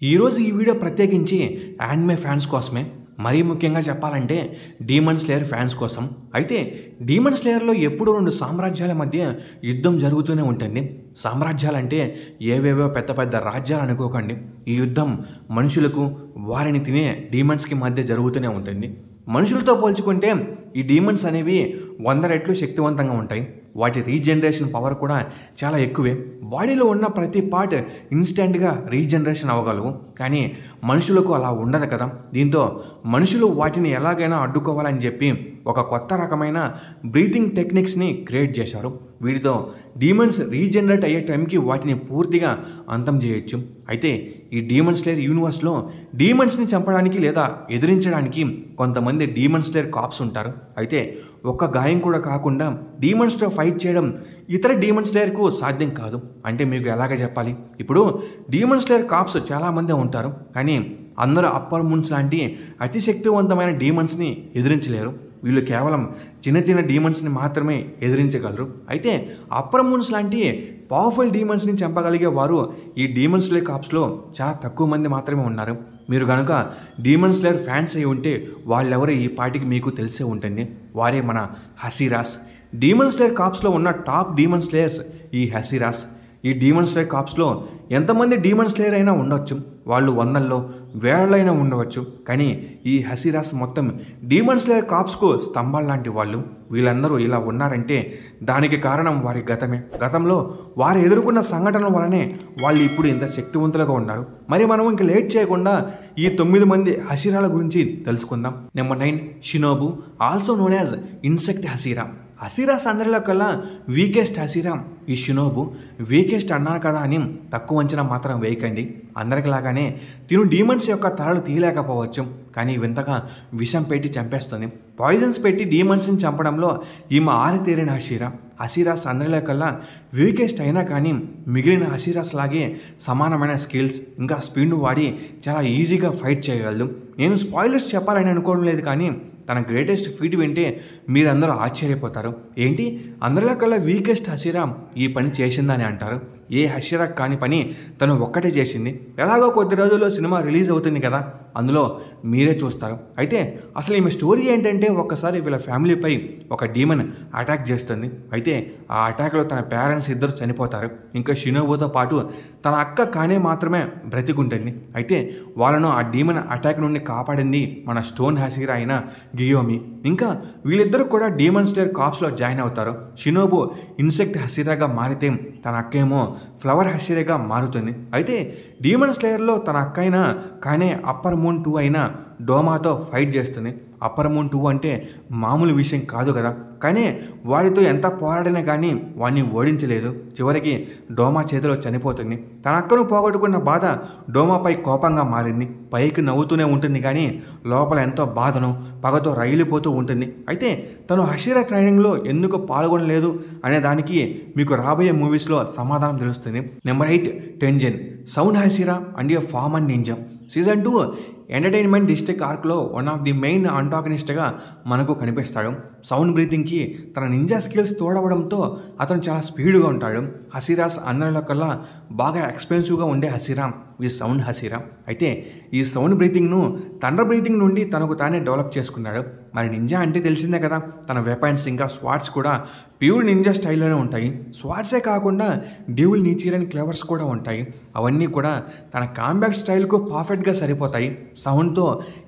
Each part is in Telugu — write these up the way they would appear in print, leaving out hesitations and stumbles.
ఈరోజు ఈ వీడియో ప్రత్యేకించి యానిమే ఫ్యాన్స్ కోసమే. మరీ ముఖ్యంగా చెప్పాలంటే డీమన్ స్లేయర్ ఫ్యాన్స్ కోసం. అయితే డీమన్ స్లేయర్లో ఎప్పుడూ రెండు సామ్రాజ్యాల మధ్య యుద్ధం జరుగుతూనే ఉంటుంది. సామ్రాజ్యాలంటే ఏవేవో పెద్ద పెద్ద రాజ్యాలు అనుకోకండి. ఈ యుద్ధం మనుషులకు వారిని తినే డీమన్స్కి మధ్య జరుగుతూనే ఉంటుంది. మనుషులతో పోల్చుకుంటే ఈ డీమన్స్ అనేవి 100 రెట్లు శక్తివంతంగా ఉంటాయి. వాటి రీజనరేషన్ పవర్ కూడా చాలా ఎక్కువే. బాడీలో ఉన్న ప్రతి పార్ట్ ఇన్స్టెంట్గా రీజనరేషన్ అవ్వగలవు. కానీ మనుషులకు అలా ఉండదు కదా. దీంతో మనుషులు వాటిని ఎలాగైనా అడ్డుకోవాలని చెప్పి ఒక కొత్త రకమైన బ్రీతింగ్ టెక్నిక్స్ని క్రియేట్ చేశారు. వీటితో డీమన్స్ రీజనరేట్ అయ్యే టైంకి వాటిని పూర్తిగా అంతం చేయొచ్చు. అయితే ఈ డీమన్ స్లేయర్ యూనివర్స్లో డీమన్స్ని చంపడానికి లేదా ఎదిరించడానికి కొంతమంది డీమన్ స్లేయర్ కాప్స్ ఉంటారు. అయితే ఒక్క గాయం కూడా కాకుండా డీమన్స్తో ఫైట్ చేయడం ఇతర డీమన్ స్లేయర్కు సాధ్యం కాదు. అంటే మీకు ఎలాగ చెప్పాలి, ఇప్పుడు డీమన్ స్లేయర్ కాప్స్ చాలామంది ఉంటారు. కానీ అందరూ అప్పర్ మూన్స్ లాంటి అతి శక్తివంతమైన డీమన్స్ని ఎదిరించలేరు. వీళ్ళు కేవలం చిన్న చిన్న డీమన్స్ని మాత్రమే ఎదిరించగలరు. అయితే అప్పర్ మూన్స్ లాంటి పవర్ఫుల్ డీమన్స్ని చంపగలిగే వారు ఈ డీమన్ స్లేయర్ కాప్స్లో చాలా తక్కువ మంది మాత్రమే ఉన్నారు. మీరు కనుక డీమన్ స్లేయర్ ఫ్యాన్స్ అయి ఉంటే వాళ్ళెవరో ఈ పాటికి మీకు తెలిసే ఉంటుంది. వారే మన హసిరాస్. డీమన్ స్లేయర్ కాప్స్లో ఉన్న టాప్ డీమన్ స్లేయర్స్ ఈ హసిరాస్. ఈ డీమన్ స్లేయర్ కాప్స్లో ఎంతమంది డీమన్ స్లేయర్ అయినా ఉండవచ్చు. వాళ్ళు 100ల్లో 1000అయినా ఉండవచ్చు. కానీ ఈ హసిరాస్ మొత్తం డీమన్ స్లేయర్ కాప్స్కు స్తంభాలు లాంటి వాళ్ళు. వీళ్ళందరూ ఇలా ఉన్నారంటే దానికి కారణం వారి గతమే. గతంలో వారు ఎదుర్కొన్న సంఘటనల వలనే వాళ్ళు ఇప్పుడు ఇంత శక్తివంతులుగా ఉన్నారు. మరి మనం ఇంక లేట్ చేయకుండా ఈ 9 మంది హసిరాల గురించి తెలుసుకుందాం. Number 9 Shinobu, also known as insect hashira. Hashiras అందరిలో కల్లా వీకెస్ట్ హసిరా ఈ షినోబు. వీకెస్ట్ అన్నాను కదా అని తక్కువ అంచనా మాత్రం వేయకండి. అందరికిలాగానే తిను డీమన్స్ యొక్క తలలు తీయలేకపోవచ్చు. కానీ వింతగా విషం పెట్టి చంపేస్తుంది. పాయిజన్స్ పెట్టి డీమన్స్ని చంపడంలో ఈమె ఆరితేరిన హసిరా. హసిరాస్ అందరిలో కల్లా వీకెస్ట్ అయినా కానీ మిగిలిన హసిరాస్ లాగే సమానమైన స్కిల్స్ ఇంకా స్పీడ్ను వాడి చాలా ఈజీగా ఫైట్ చేయగలదు. నేను స్పాయిలర్స్ చెప్పాలని అనుకోవడం లేదు, కానీ తన గ్రేటెస్ట్ ఫీట్ వింటే మీరందరూ ఆశ్చర్యపోతారు. ఏంటి, అందరిలో కల్లా వీకెస్ట్ హసిరా ఈ పని చేసిందని అంటారు. ఏ హసిరా కాని పని తను ఒక్కటే చేసింది. ఎలాగో కొద్ది రోజుల్లో సినిమా రిలీజ్ అవుతుంది కదా, అందులో మీరే చూస్తారు. అయితే అసలు ఈమె స్టోరీ ఏంటంటే, ఒక్కసారి వీళ్ళ ఫ్యామిలీపై ఒక డీమన్ అటాక్ చేస్తుంది. అయితే ఆ అటాక్లో తన పేరెంట్స్ ఇద్దరు చనిపోతారు. ఇంకా షినోబుతో పాటు తన అక్క కానే మాత్రమే బ్రతికుంటుంది. అయితే వాళ్ళను ఆ డీమన్ అటాక్ నుండి కాపాడింది మన స్టోన్ హసిరా అయిన గియోమి. ఇంకా వీళ్ళిద్దరూ కూడా డీమన్ స్లేయర్ కాప్స్లో జాయిన్ అవుతారు. షినోబు ఇన్సెక్ట్ హసిరాగా మారితే తన అక్కేమో ఫ్లవర్ హసిరాగా మారుతుంది. అయితే డీమన్ స్లేయర్లో తన అక్క అయినా కానీ అప్పర్ మూన్ 2 అయిన డోమాతో ఫైట్ చేస్తుంది. అప్పర్ మూన్ 2 అంటే మామూలు విషయం కాదు కదా. కానీ వాడితో ఎంత పోరాడినా కానీ వాడిని ఓడించలేదు. చివరికి డోమా చేతిలో చనిపోతుంది. తన అక్కను పోగొట్టుకున్న బాధ డోమాపై కోపంగా మారింది. పైకి నవ్వుతూనే ఉంటుంది కానీ లోపల ఎంతో బాధను పగతో రగిలిపోతూ ఉంటుంది. అయితే తను హసిరా ట్రైనింగ్లో ఎందుకు పాల్గొనలేదు అనే దానికి మీకు రాబోయే మూవీస్లో సమాధానం తెలుస్తుంది. Number 8 Tengen, sound hashira and a ఫామ్ and ninja. Season 2 entertainment district ఆర్క్లో వన్ ఆఫ్ ది మెయిన్ అంటాగనిస్ట్గా మనకు కనిపిస్తాడు. సౌండ్ బ్రీతింగ్కి తన నింజా స్కిల్స్ తోడవడంతో అతను చాలా స్పీడ్గా ఉంటాడు. హసిరాస్ అందరిలో కల్లా బాగా ఎక్స్పెన్సివ్గా ఉండే హసిరా ఈ సౌండ్ హసిరా. అయితే ఈ సౌండ్ బ్రీతింగ్ను థండర్ బ్రీతింగ్ నుండి తనకు తానే డెవలప్ చేసుకున్నాడు. మరి నింజా అంటే తెలిసిందే కదా, తన వెపన్స్ ఇంకా స్వాట్స్ కూడా ప్యూర్ నింజా స్టైల్లోనే ఉంటాయి. స్వాట్సే కాకుండా డ్యూల్ నీచర్ అండ్ క్లెవర్స్ కూడా ఉంటాయి. అవన్నీ కూడా తన కాంబాక్ట్ స్టైల్కు పర్ఫెక్ట్గా సరిపోతాయి. సౌండ్తో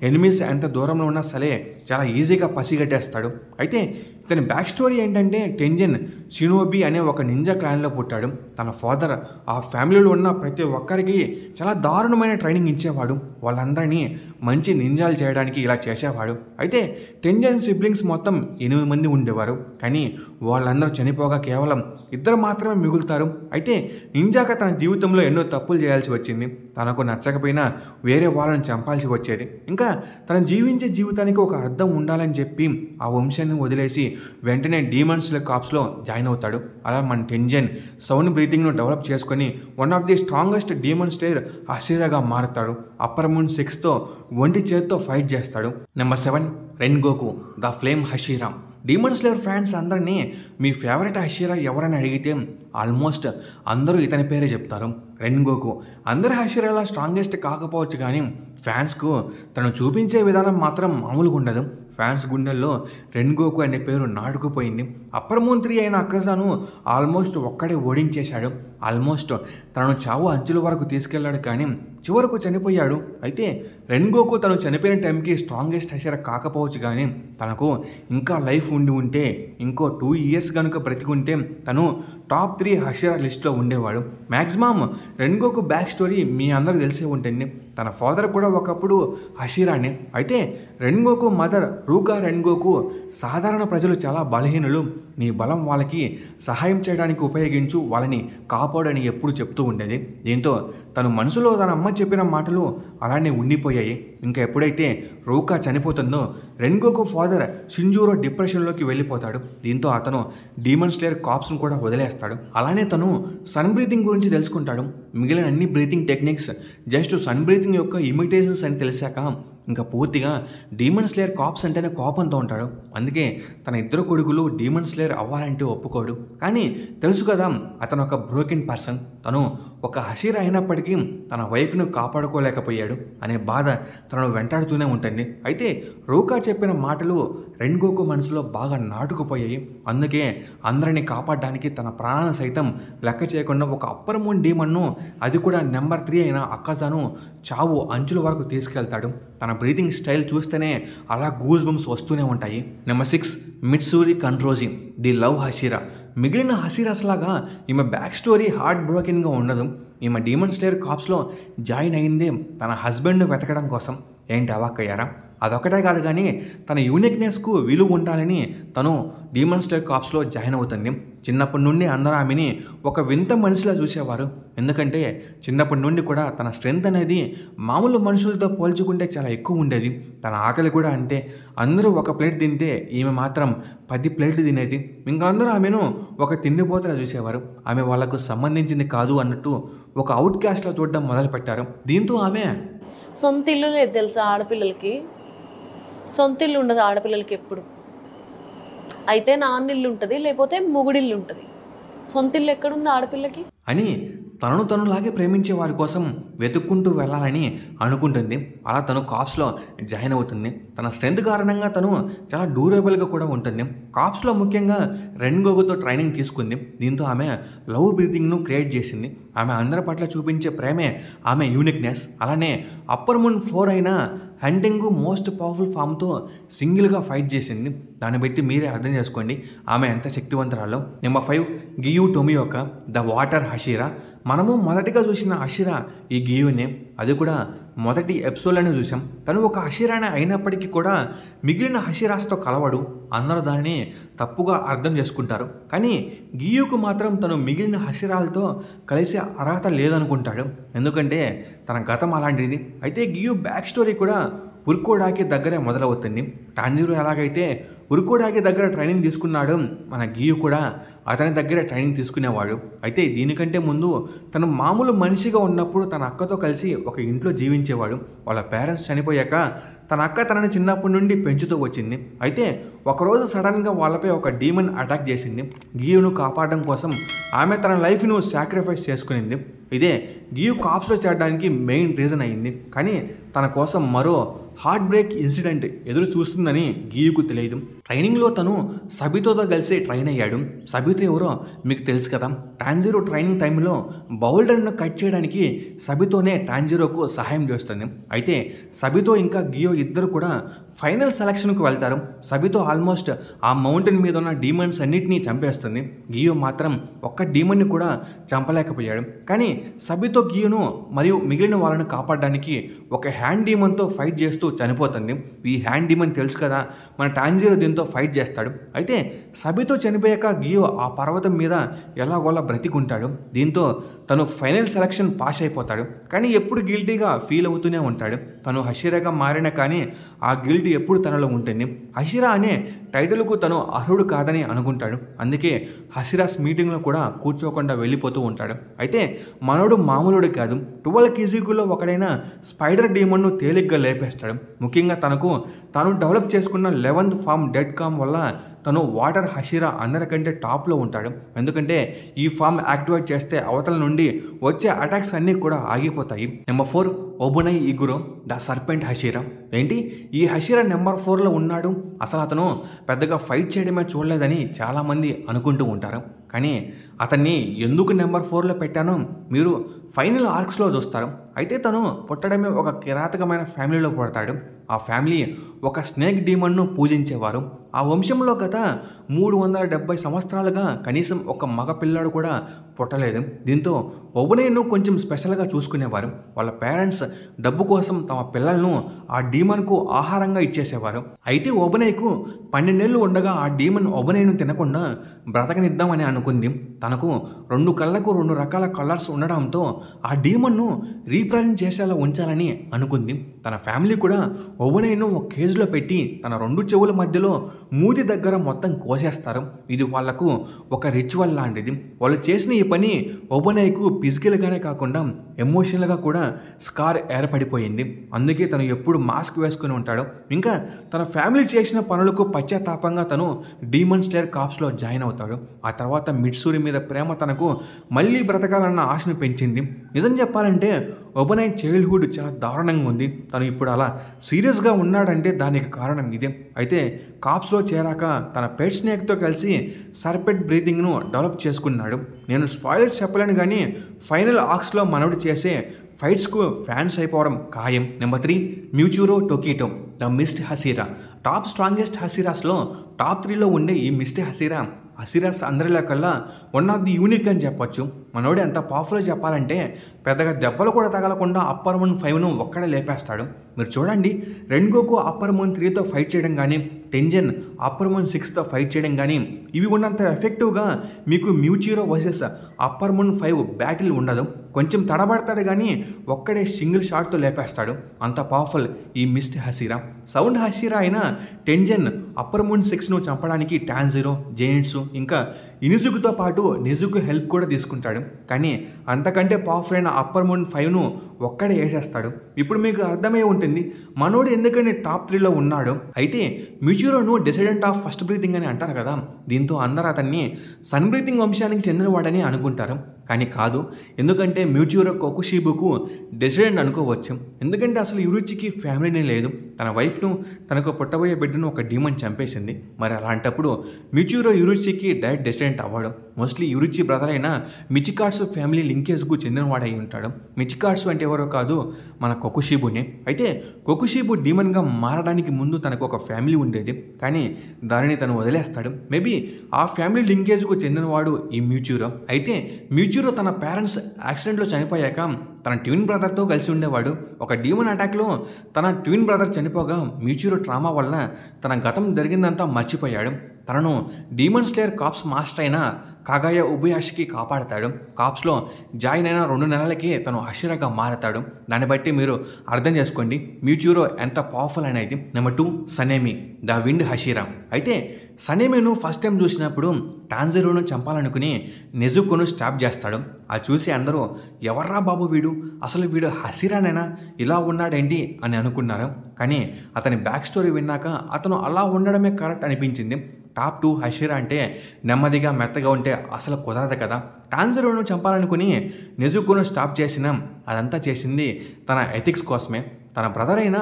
ఎనిమీస్ ఎంత దూరంలో ఉన్నా సరే చాలా ఈజీగా పసిగట్టేస్తాడు. అయితే ఇతని బ్యాక్ స్టోరీ ఏంటంటే, టెంజన్ షినోబి అనే ఒక నింజా క్లాన్లో పుట్టాడు. తన ఫాదర్ ఆ ఫ్యామిలీలో ఉన్న ప్రతి ఒక్కరికి చాలా దారుణమైన ట్రైనింగ్ ఇచ్చేవాడు. వాళ్ళందరినీ మంచి నింజాలు చేయడానికి ఇలా చేసేవాడు. అయితే టెంజన్ సిబ్లింగ్స్ మొత్తం 8 మంది ఉండేవారు. కానీ వాళ్ళందరూ చనిపోగా కేవలం 2 మాత్రమే మిగులుతారు. అయితే నింజాగా తన జీవితంలో ఎన్నో తప్పులు చేయాల్సి వచ్చింది. తనకు నచ్చకపోయినా వేరే వాళ్ళని చంపాల్సి వచ్చేది. ఇంకా తను జీవించే జీవితానికి ఒక అర్థం ఉండాలని చెప్పి ఆ వంశాన్ని వదిలేసి వెంటనే డీమన్ స్లేయర్ కాప్స్లో జాయిన్ అవుతాడు. అలా మన టెంజన్ సౌండ్ బ్రీతింగ్ను డెవలప్ చేసుకొని one of the strongest demon slayer హసిరాగా మారుతాడు. అప్పర్ మూన్ 6తో ఒంటి చేతితో ఫైట్ చేస్తాడు. Number 7 Rengoku, the flame hashira. Demon slayer fans అందరినీ మీ ఫేవరెట్ హషీరా ఎవరని అడిగితే ఆల్మోస్ట్ అందరూ ఇతని పేరే చెప్తారు, రెన్గోకు. అందరి హషీరాల స్ట్రాంగెస్ట్ కాకపోవచ్చు కానీ ఫ్యాన్స్కు తను చూపించే విధానం మాత్రం మామూలుగా ఉండదు. ఫ్యాన్స్ గుండెల్లో రెన్గోకు అనే పేరు నాటుకుపోయింది. అప్పర్ మూన్ 3 అయిన అక్కజాను ఆల్మోస్ట్ ఒక్కడే ఓడించేశాడు. ఆల్మోస్ట్ తనను చావు అంచుల వరకు తీసుకెళ్లాడు కానీ చివరకు చనిపోయాడు. అయితే రెన్గోకు తను చనిపోయిన టైంకి స్ట్రాంగెస్ట్ హషీరా కాకపోవచ్చు కానీ తనకు ఇంకా లైఫ్ ఉండి ఉంటే ఇంకో 2 ఇయర్స్ కనుక బ్రతికుంటే తను టాప్ 3 హషీరా లిస్ట్లో ఉండేవాడు. మ్యాక్సిమం రెన్గోకు బ్యాక్ స్టోరీ మీ అందరూ తెలిసే ఉంటుంది. తన ఫాదర్ కూడా ఒకప్పుడు హషీరానే. అయితే రెన్గోకు మదర్ రూకా రెన్గోకు సాధారణ ప్రజలు చాలా బలహీనులు, నీ బలం వాళ్ళకి సహాయం చేయడానికి ఉపయోగించు, వాళ్ళని కాపాడని ఎప్పుడు చెప్తూ ఉండేది. దీంతో తను మనసులో తన అమ్మ చెప్పిన మాటలు అలానే ఉండిపోయాయి. ఇంకా ఎప్పుడైతే రూకా చనిపోతుందో రెన్గోకు ఫాదర్ షింజూరో డిప్రెషన్లోకి వెళ్ళిపోతాడు. దీంతో అతను డీమన్ స్లేయర్ కార్ప్స్ను కూడా వదిలేస్తాడు. అలానే తను సన్ బ్రీతింగ్ గురించి తెలుసుకుంటాడు. మిగిలిన అన్ని breathing techniques just sun breathing యొక్క ఇమిటేషన్స్ అని తెలిసాక ఇంకా పూర్తిగా డీమన్ స్లేయర్ కార్ప్స్ అంటేనే కోపంతో ఉంటాడు. అందుకే తన ఇద్దరు కొడుకులు డీమన్ స్లేయర్ అవ్వాలంటే ఒప్పుకోడు. కానీ తెలుసు కదా అతను ఒక బ్రోకెన్ పర్సన్, తను ఒక హషీరా అయినప్పటికీ తన వైఫ్ను కాపాడుకోలేకపోయాడు అనే బాధ తనను వెంటాడుతూనే ఉంటుంది. అయితే రూకా చెప్పిన మాటలు రెన్గోకు మనసులో బాగా నాటుకుపోయాయి. అందుకే అందరినీ కాపాడడానికి తన ప్రాణాలను సైతం లెక్క చేయకుండా ఒక అప్పర్ మూన్ డీమన్ను, అది కూడా నెంబర్ 3 అయిన అక్కజాను చావు అంచుల వరకు తీసుకెళ్తాడు. తన బ్రీతింగ్ స్టైల్ చూస్తేనే అలా గూస్ బంప్స్ వస్తూనే ఉంటాయి. Number 6 Mitsuri Kanroji, the love hashira. మిగిలిన హషీరాస్ లాగా ఈమె బ్యాక్ స్టోరీ హార్ట్ బ్రోకెన్గా ఉండదు. ఈమె డీమన్ స్లేయర్ కార్ప్స్లో జాయిన్ అయిందే తన హస్బెండ్ను వెతకడం కోసం. ఏంటి అవాక్కయ్యారా? అదొకటే కాదు కానీ తన యూనిక్నెస్కు విలువ ఉండాలని తను డీమన్ స్లేయర్ కార్ప్స్లో జాయిన్ అవుతుంది. చిన్నప్పటి నుండి అందరూ ఆమెని ఒక వింత మనిషిలా చూసేవారు. ఎందుకంటే చిన్నప్పటి నుండి కూడా తన స్ట్రెంగ్త్ అనేది మామూలు మనుషులతో పోల్చుకుంటే చాలా ఎక్కువ ఉండేది. తన ఆకలి కూడా అంతే. అందరూ ఒక ప్లేట్ తింటే ఈమె మాత్రం 10 ప్లేట్లు తినేది. ఇంకా అందరూ ఆమెను ఒక తిండిపోతలా చూసేవారు. ఆమె వాళ్లకు సంబంధించింది కాదు అన్నట్టు ఒక అవుట్ క్యాస్ట్లో చూడడం మొదలుపెట్టారు. దీంతో ఆమె సొంత ఇల్లు లేదు తెలుసా ఆడపిల్లలకి. సొంత ఇల్లు ఉండదు ఆడపిల్లలకి ఎప్పుడు. అయితే నాన్నిల్లు ఉంటుంది, లేకపోతే మొగుడిల్లు ఉంటుంది. సొంత ఇల్లు ఎక్కడుంది ఆడపిల్లకి అని తనను తనులాగే ప్రేమించే వారి కోసం వెతుక్కుంటూ వెళ్ళాలని అనుకుంటుంది. అలా తను కార్ప్స్లో జాయిన్ అవుతుంది. తన స్ట్రెంత్ కారణంగా తను చాలా డ్యూరబుల్గా కూడా ఉంటుంది. కార్ప్స్లో ముఖ్యంగా రెన్గోకుతో ట్రైనింగ్ తీసుకుంది. దీంతో ఆమె లవ్ బ్రీతింగ్ను క్రియేట్ చేసింది. ఆమె అందరి పట్ల చూపించే ప్రేమే ఆమె యూనిక్నెస్. అలానే అప్పర్ మూన్ 4 అయిన హంటింగ్ మోస్ట్ పవర్ఫుల్ ఫామ్తో సింగిల్గా ఫైట్ చేసింది. దాన్ని బట్టి మీరే అర్థం చేసుకోండి ఆమె ఎంత శక్తివంతరాలో. Number 5 Giyu Tomioka, the water hashira. మనము మొదటిగా చూసిన హషీరా ఈ గియునే. అది కూడా మొదటి ఎపిసోడ్లోనే చూసాం. తను ఒక హషీరానే అయినప్పటికీ కూడా మిగిలిన హషీరాస్తో కలవడు. అందరూ దానిని తప్పుగా అర్థం చేసుకుంటారు. కానీ గియుకు మాత్రం తను మిగిలిన హషీరాలతో కలిసే అర్హత లేదనుకుంటాడు. ఎందుకంటే తన గతం అలాంటిది. అయితే గియు బ్యాక్ స్టోరీ కూడా ఉరుకోడాకి దగ్గరే మొదలవుతుంది. టాంజిరో ఎలాగైతే ఉరుకోడాకి దగ్గర ట్రైనింగ్ తీసుకున్నాడు, మన గియు కూడా అతని దగ్గర ట్రైనింగ్ తీసుకునేవాడు. అయితే దీనికంటే ముందు తను మామూలు మనిషిగా ఉన్నప్పుడు తన అక్కతో కలిసి ఒక ఇంట్లో జీవించేవాడు. వాళ్ళ పేరెంట్స్ చనిపోయాక తన అక్క తనని చిన్నప్పటి నుండి పెంచుతూ వచ్చింది. అయితే ఒకరోజు సడన్గా వాళ్ళపై ఒక డీమన్ అటాక్ చేసింది. గియును కాపాడడం కోసం ఆమె తన లైఫ్ను సాక్రిఫైస్ చేసుకునింది. ఇదే గియు కార్ప్స్లో చేరడానికి మెయిన్ రీజన్ అయింది. కానీ తన కోసం మరో హార్ట్ బ్రేక్ ఇన్సిడెంట్ ఎదురు చూస్తుందని గియుకు తెలియదు. ట్రైనింగ్లో తను సబితోతో కలిసి ట్రైన్ అయ్యాడు. సబితో ఎవరో మీకు తెలుసు కదా. టాంజిరో ట్రైనింగ్ టైంలో బౌల్డర్ను కట్ చేయడానికి సబితోనే టాంజిరోకు సహాయం చేస్తుంది. అయితే సబితో ఇంకా గియో ఇద్దరు కూడా ఫైనల్ సెలక్షన్కు వెళ్తారు. సబితో ఆల్మోస్ట్ ఆ మౌంటైన్ మీద ఉన్న డీమన్స్ అన్నిటినీ చంపేస్తుంది. గియో మాత్రం ఒక్క డీమన్ని కూడా చంపలేకపోయాడు. కానీ సబితో గియోను మరియు మిగిలిన వాళ్ళను కాపాడడానికి ఒక హ్యాండ్ డీమన్తో ఫైట్ చేస్తూ చనిపోతుంది. ఈ హ్యాండ్ డీమన్ తెలుసు కదా, మన టాంజిరో దీంతో ఫైట్ చేస్తాడు. అయితే సబితో చనిపోయాక గియో ఆ పర్వతం మీద ఎలాగోలా బ్రతికుంటాడు. దీంతో తను ఫైనల్ సెలక్షన్ పాస్ అయిపోతాడు. కానీ ఎప్పుడు గిల్టీగా ఫీల్ అవుతూనే ఉంటాడు. తను హషీరాగా మారిన కానీ ఆ గిల్టీ ఎప్పుడు తనలో ఉంటుంది. హషీరా అనే టైటిల్కు తను అర్హుడు కాదని అనుకుంటాడు. అందుకే హషీరాస్ మీటింగ్లో కూడా కూర్చోకుండా వెళ్ళిపోతూ ఉంటాడు. అయితే మనోడు మామూలుడు కాదు. 12 కేజీకుల్లో ఒకడైన స్పైడర్ డీమన్ను తేలిగ్గా లేపేస్తాడు. ముఖ్యంగా తాను డెవలప్ చేసుకున్న 11th ఫామ్ డెడ్ కామ్ వల్ల తను వాటర్ హషీరా అందరికంటే టాప్లో ఉంటాడు. ఎందుకంటే ఈ ఫామ్ యాక్టివేట్ చేస్తే అవతల నుండి వచ్చే అటాక్స్ అన్నీ కూడా ఆగిపోతాయి. Number 4 Obanai Iguro the serpent hashira. ఏంటి ఈ హషీరా నెంబర్ 4లో ఉన్నాడు? అసలు అతను పెద్దగా ఫైట్ చేయడమే చూడలేదని చాలామంది అనుకుంటూ ఉంటారు. కానీ అతన్ని ఎందుకు నెంబర్ 4లో పెట్టానో మీరు ఫైనల్ ఆర్క్స్లో చూస్తారు. అయితే తను పుట్టడమే ఒక కిరాతకమైన ఫ్యామిలీలో పుడతాడు. ఆ ఫ్యామిలీ ఒక స్నేక్ డీమన్ను పూజించేవారు. ఆ వంశంలో గత 370 సంవత్సరాలుగా కనీసం ఒక మగ పిల్లాడు కూడా పుట్టలేదు. దీంతో ఒబునైను కొంచెం స్పెషల్గా చూసుకునేవారు. వాళ్ళ పేరెంట్స్ డబ్బు కోసం తమ పిల్లలను ఆ డీమన్కు ఆహారంగా ఇచ్చేసేవారు. అయితే ఒబునైకు 12 ఏళ్ళు ఉండగా ఆ డీమన్ ఒబునైను తినకుండా బ్రతకనిద్దామని అనుకుంది. తనకు 2 కళ్ళకు 2 రకాల కలర్స్ ఉండడంతో ఆ డీమన్ను రీప్రజెంట్ చేసేలా ఉంచాలని అనుకుంది. తన ఫ్యామిలీ కూడా ఒబునైను ఒక కేజ్లో పెట్టి తన 2 చెవుల మధ్యలో మూతి దగ్గర మొత్తం కోసేస్తారు. ఇది వాళ్లకు ఒక రిచువల్ లాంటిది. వాళ్ళు చేసిన ఈ పని ఒబునైకు ఫిజికల్గానే కాకుండా ఎమోషనల్గా కూడా స్కార్ ఏర్పడిపోయింది. అందుకే తను ఎప్పుడు మాస్క్ వేసుకుని ఉంటాడు. ఇంకా తన ఫ్యామిలీ చేసిన పనులకు పశ్చాత్తాపంగా తను డీమన్ స్లేయర్ కార్ప్స్లో జాయిన్ అవుతాడు. ఆ తర్వాత మిట్సూరి మీద ప్రేమ తనకు మళ్ళీ బ్రతకాలన్న ఆశను పెంచింది. నిజం చెప్పాలంటే ఒబునై చైల్డ్హుడ్ చాలా దారుణంగా ఉంది. తను ఇప్పుడు అలా సీరియస్గా ఉన్నాడంటే దానికి కారణం ఇదే. అయితే కార్ప్స్లో చేరాక తన పెట్ స్నేక్తో కలిసి సర్పెంట్ బ్రీతింగ్ను డెవలప్ చేసుకున్నాడు. నేను స్పాయిలర్స్ చెప్పలేను కానీ ఫైనల్ ఆర్క్స్లో మనవుడు చేసే ఫైట్స్కు ఫ్యాన్స్ అయిపోవడం ఖాయం. Number 3 Muichiro Tokito the mist hashira. Top strongest హసీరాస్లో టాప్ 3లో ఉండే ఈ మిస్ట్ హసీరాస్ అందరిలో కల్లా వన్ ఆఫ్ ది యూనిక్ అని చెప్పొచ్చు. మనోడు ఎంత పవర్ఫుల్ చెప్పాలంటే పెద్దగా దెబ్బలు కూడా తగలకుండా అప్పర్ మూన్ 5ను ఒక్కడే లేపేస్తాడు. మీరు చూడండి, రెంగోకు అప్పర్ మూన్ 3తో ఫైట్ చేయడం కానీ, టెంజన్ అప్పర్ మూన్ 6తో ఫైట్ చేయడం కానీ ఇవి ఉన్నంత ఎఫెక్టివ్గా మీకు మ్యూచురో వర్సెస్ అప్పర్ మూన్ 5 బ్యాటిల్ ఉండదు. కొంచెం తడబడతాడు కానీ ఒక్కడే సింగిల్ షాట్తో లేపేస్తాడు. అంత పవర్ఫుల్ ఈ మిస్ట్ హసీరా. సౌండ్ హసీరా అయిన టెంజన్ అప్పర్ మూన్ 6ను చంపడానికి టాంజిరో, జెయింట్సు ఇంకా ఇనుజుకుతో పాటు నెజుకు హెల్ప్ కూడా తీసుకుంటాడు. కానీ అంతకంటే పవర్ఫుల్ అయిన అప్పర్ మూన్ 5ను ఒక్కడే వేసేస్తాడు. ఇప్పుడు మీకు అర్థమై ఉంటుంది మనోడు ఎందుకని టాప్ 3లో ఉన్నాడు. అయితే మ్యూచురోను డిసెండెంట్ ఆఫ్ ఫస్ట్ బ్రీతింగ్ అని అంటారు కదా, దీంతో అందరూ అతన్ని సన్ బ్రీతింగ్ వంశానికి చెందినవాడని అనుకుంటారు. కానీ కాదు, ఎందుకంటే మ్యూచురో కొకుషిబుకు డిసెండెంట్ అనుకోవచ్చు. ఎందుకంటే అసలు యురుచికి ఫ్యామిలీనే లేదు. తన వైఫ్ను, తనకు పుట్టబోయే బిడ్డను ఒక డీమన్ చంపేసింది. మరి అలాంటప్పుడు మ్యూచురో యురుచికి డైరెక్ట్ డిసెండెంట్ అవ్వడం. మోస్ట్లీ యురుచి బ్రదర్ అయిన మిచికాట్సు ఫ్యామిలీ లింకేజ్కు చెందినవాడై ఉంటాడు. మిచికాట్సు అంటే ఎవరో కాదు, మన కొకుషిబునే. అయితే కొకుషిబు డీమన్గా మారడానికి ముందు తనకు ఒక ఫ్యామిలీ ఉండేది, కానీ దానిని తను వదిలేస్తాడు. మేబీ ఆ ఫ్యామిలీ లింకేజ్కు చెందినవాడు ఈ మ్యూచురో. అయితే మ్యూచురో తన పేరెంట్స్ యాక్సిడెంట్లో చనిపోయాక తన ట్విన్ బ్రదర్తో కలిసి ఉండేవాడు. ఒక డీమన్ అటాక్లో తన ట్విన్ బ్రదర్ చనిపోగా మ్యూచురో ట్రామా వల్ల తన గతం జరిగిందంతా మర్చిపోయాడు. తనను డీమన్ స్లేయర్ కార్ప్స్ మాస్టర్ అయిన కాగాయా ఉబయాషికి కాపాడతాడు. కార్ప్స్లో జాయిన్ అయిన 2 నెలలకి తను హషీరాగా మారతాడు. దాన్ని బట్టి మీరు అర్థం చేసుకోండి మ్యూచురో ఎంత పవర్ఫుల్ అనేది. Number 2 Sanemi the wind hashira. అయితే సనేమిను ఫస్ట్ టైం చూసినప్పుడు టాంజిరోను చంపాలనుకుని నెజుకోను స్టాప్ చేస్తాడు. అది చూసి అందరూ ఎవర్రా బాబు వీడు, అసలు వీడు హషీరానేనా, ఇలా ఉన్నాడేంటి అని అనుకున్నారు. కానీ అతని బ్యాక్ స్టోరీ విన్నాక అతను అలా ఉండడమే కరెక్ట్ అనిపించింది. టాప్ 2 హషీరా అంటే నెమ్మదిగా మెత్తగా ఉంటే అసలు కుదరదు కదా. టాంజిరోను చంపాలనుకుని నెజుకోను స్టాప్ చేసిన అదంతా చేసింది తన ఎథిక్స్ కోసమే. తన బ్రదర్ అయిన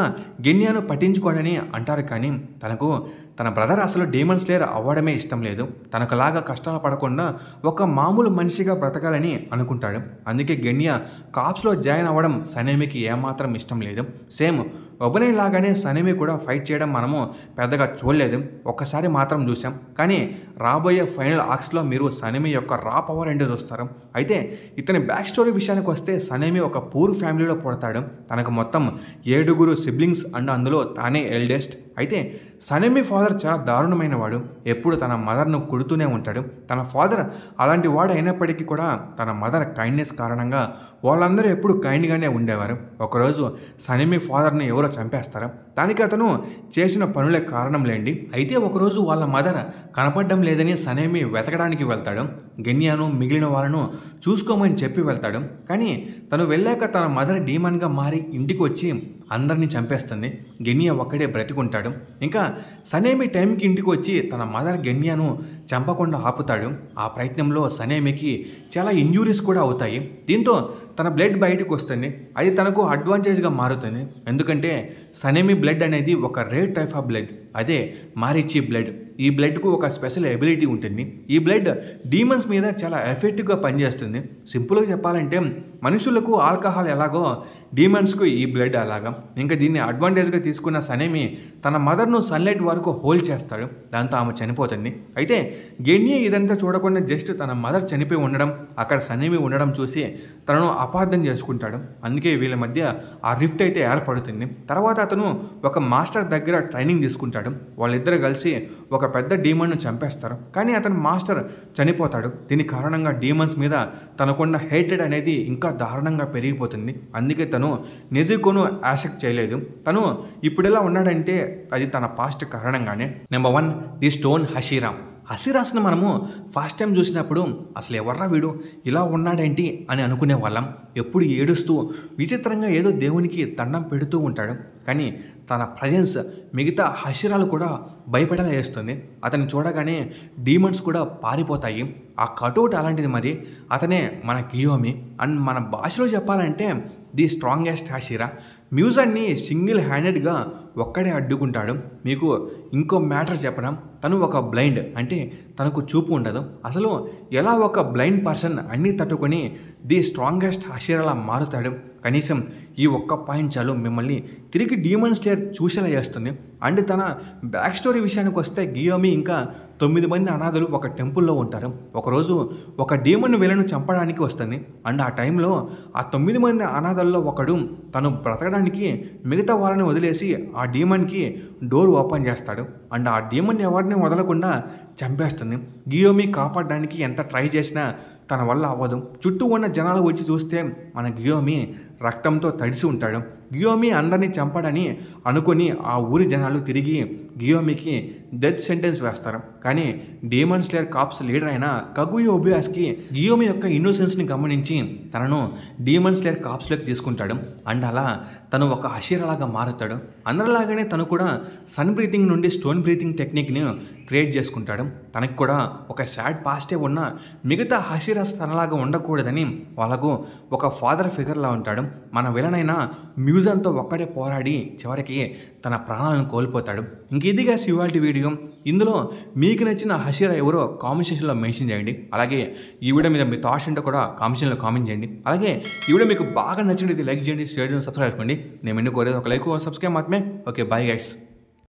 గెన్యాను పట్టించుకోడని అంటారు, కానీ తనకు తన బ్రదర్ అసలు డీమన్ స్లేయర్ అవ్వడమే ఇష్టం లేదు. తనకులాగా కష్టాలు పడకుండా ఒక మామూలు మనిషిగా బ్రతకాలని అనుకుంటాడు. అందుకే గెన్యా కార్ప్స్లో జాయిన్ అవ్వడం సనేమికి ఏమాత్రం ఇష్టం లేదు. సేమ్ ఒబునై లాగానే సనేమి కూడా ఫైట్ చేయడం మనము పెద్దగా చూడలేదు, ఒక్కసారి మాత్రం చూసాం. కానీ రాబోయే ఫైనల్ ఆర్క్స్లో మీరు సనేమి యొక్క రా పవర్ ఏంటో చూస్తారు. అయితే ఇతని బ్యాక్ స్టోరీ విషయానికి వస్తే సనేమి ఒక పూర్ ఫ్యామిలీలో పుడతాడు. తనకు మొత్తం 7 సిబ్లింగ్స్ అండ్ అందులో తానే ఎల్డెస్ట్. అయితే సనేమి ఫాదర్ చాలా దారుణమైన వాడు. ఎప్పుడు తన మదర్ను కొడుతూనే ఉంటాడు. తన ఫాదర్ అలాంటి వాడు అయినప్పటికీ కూడా తన మదర్ కైండ్నెస్ కారణంగా వాళ్ళందరూ ఎప్పుడు కైండ్గానే ఉండేవారు. ఒకరోజు సనేమి ఫాదర్ని ఎవరో చంపేస్తారు. దానికి అతను చేసిన పనులే కారణం లేండి. అయితే ఒకరోజు వాళ్ళ మదర్ కనపడడం లేదని సనేమి వెతకడానికి వెళ్తాడు. గెన్యాను మిగిలిన వాళ్ళను చూసుకోమని చెప్పి వెళ్తాడు. కానీ తను వెళ్ళాక తన మదర్ డీమన్గా మారి ఇంటికి వచ్చి అందరినీ చంపేస్తుంది. గెన్యా ఒక్కడే బ్రతికుంటాడు. ఇంకా సనేమి టైంకి ఇంటికి వచ్చి తన మదర్ గెన్యాను చంపకుండా ఆపుతాడు. ఆ ప్రయత్నంలో సనేమికి చాలా ఇంజూరీస్ కూడా అవుతాయి. దీంతో తన బ్లడ్ బయటకు వస్తుంది. అది తనకు అడ్వాంటేజ్గా మారుతుంది. ఎందుకంటే సనేమి బ్లడ్ అనేది ఒక రేర్ టైప్ ఆఫ్ బ్లడ్, అదే మారిచి బ్లడ్. ఈ బ్లడ్కు ఒక స్పెషల్ ఎబిలిటీ ఉంటుంది. ఈ బ్లడ్ డీమన్స్ మీద చాలా ఎఫెక్టివ్గా పనిచేస్తుంది. సింపుల్గా చెప్పాలంటే మనుషులకు ఆల్కహాల్ ఎలాగో డీమన్స్కు ఈ బ్లడ్ అలాగా. ఇంకా దీన్ని అడ్వాంటేజ్గా తీసుకున్న సనేమి తన మదర్ను సన్లైట్ వరకు హోల్డ్ చేస్తాడు. దాంతో ఆమె చనిపోతుంది. అయితే గెన్యా ఇదంతా చూడకుండా జస్ట్ తన మదర్ చనిపోయి ఉండడం, అక్కడ సనేమి ఉండడం చూసి తనను అపార్థం చేసుకుంటాడు. అందుకే వీళ్ళ మధ్య ఆ రిఫ్ట్ అయితే ఏర్పడుతుంది. తర్వాత అతను ఒక మాస్టర్ దగ్గర ట్రైనింగ్ తీసుకుంటాడు. వాళ్ళిద్దరు కలిసి ఒక పెద్ద డీమన్ను చంపేస్తారు. కానీ అతను మాస్టర్ చనిపోతాడు. దీని కారణంగా డీమన్స్ మీద తనకున్న హేటెడ్ అనేది ఇంకా దారుణంగా పెరిగిపోతుంది. అందుకే తను నెజుకోను యాక్సెప్ట్ చేయలేదు. తను ఇప్పుడు ఎలా ఉన్నాడంటే అది తన పాస్ట్ కారణంగానే. Number 1, the stone hashira. హషీరాస్ను మనము ఫస్ట్ టైం చూసినప్పుడు అసలు ఎవర్రా వీడు ఇలా ఉన్నాడేంటి అని అనుకునే వాళ్ళం. ఎప్పుడు ఏడుస్తూ విచిత్రంగా ఏదో దేవునికి దండం పెడుతూ ఉంటాడు. కానీ తన ప్రజెన్స్ మిగతా హషీరాలు కూడా భయపడేలా చేస్తుంది. అతన్ని చూడగానే డీమన్స్ కూడా పారిపోతాయి. ఆ కటౌట్ అలాంటిది. మరి అతనే మన గియోమి. అండ్ మన భాషలో చెప్పాలంటే ది స్ట్రాంగెస్ట్ హషీరా. మ్యూజాన్ని సింగిల్ హ్యాండెడ్గా ఒక్కడే అడ్డుకుంటాడు. మీకు ఇంకో మ్యాటర్ చెప్పడం, తను ఒక బ్లైండ్, అంటే తనకు చూపు ఉండదు. అసలు ఎలా ఒక బ్లైండ్ పర్సన్ అన్నీ తట్టుకొని ది స్ట్రాంగెస్ట్ హషీరాలా మారుతాడు? కనీసం ఈ ఒక్క పాయింట్ చాలు మిమ్మల్ని తిరిగి డీమన్ స్లేయర్ చూసేలా చేస్తుంది. అండ్ తన బ్యాక్ స్టోరీ విషయానికి వస్తే గియోమి ఇంకా 9 మంది అనాథలు ఒక టెంపుల్లో ఉంటారు. ఒకరోజు ఒక డీమన్ విలను చంపడానికి వస్తుంది. అండ్ ఆ టైంలో ఆ 9 మంది అనాథల్లో ఒకడు తను బ్రతకడానికి మిగతా వాళ్ళని వదిలేసి ఆ డీమన్కి డోర్ ఓపెన్ చేస్తాడు. అండ్ ఆ డీమన్ ఎవరిని వదలకుండా చంపేస్తుంది. గియోమి కాపాడడానికి ఎంత ట్రై చేసినా తన వల్ల అవ్వదు. చుట్టూ ఉన్న జనాలు వచ్చి చూస్తే మన గియోమి రక్తంతో తడిసి ఉంటాడు. గియోమి అందరినీ చంపడని అనుకుని ఆ ఊరి జనాలు తిరిగి గియోమికి డెత్ సెంటెన్స్ వేస్తారు. కానీ డీమన్ స్లేయర్ కాప్స్ లీడర్ అయిన కగుయో ఒబియాస్కి గియోమి యొక్క ఇన్నోసెన్స్ని గమనించి తనను డీమన్ స్లేయర్ కాప్స్లోకి తీసుకుంటాడు. అండ్ అలా తను ఒక హషీరాలాగా మారుతాడు. అందరిలాగానే తను కూడా సన్ బ్రీతింగ్ నుండి స్టోన్ బ్రీతింగ్ టెక్నిక్ని క్రియేట్ చేసుకుంటాడు. తనకు కూడా ఒక సాడ్ పాస్టే ఉన్న మిగతా హషీరాస్ తనలాగా ఉండకూడదని వాళ్ళకు ఒక ఫాదర్ ఫిగర్లా ఉంటాడు. మన విలనైన మ్యూజన్తో ఒక్కడే పోరాడి చివరికి తన ప్రాణాలను కోల్పోతాడు. ఇంక ఇదిగా ఇవాల్టి వీడియో. ఇందులో మీకు నచ్చిన హషీరా ఎవరో కామెంట్ సెక్షన్లో మెన్షన్ చేయండి. అలాగే ఈ వీడియో మీద మీ థాట్స్ ఏంటో కూడా కామెంట్ సెక్షన్లో కామెంట్ చేయండి. అలాగే ఈ వీడియో మీకు బాగా నచ్చినట్లయితే లైక్ చేయండి, షేర్ చేయండి, సబ్స్క్రైబ్ చేసుకోండి. నేను ఎన్ని కోరేది ఒక లైక్ సబ్స్క్రైబ్ మాత్రమే. Okay, bye guys.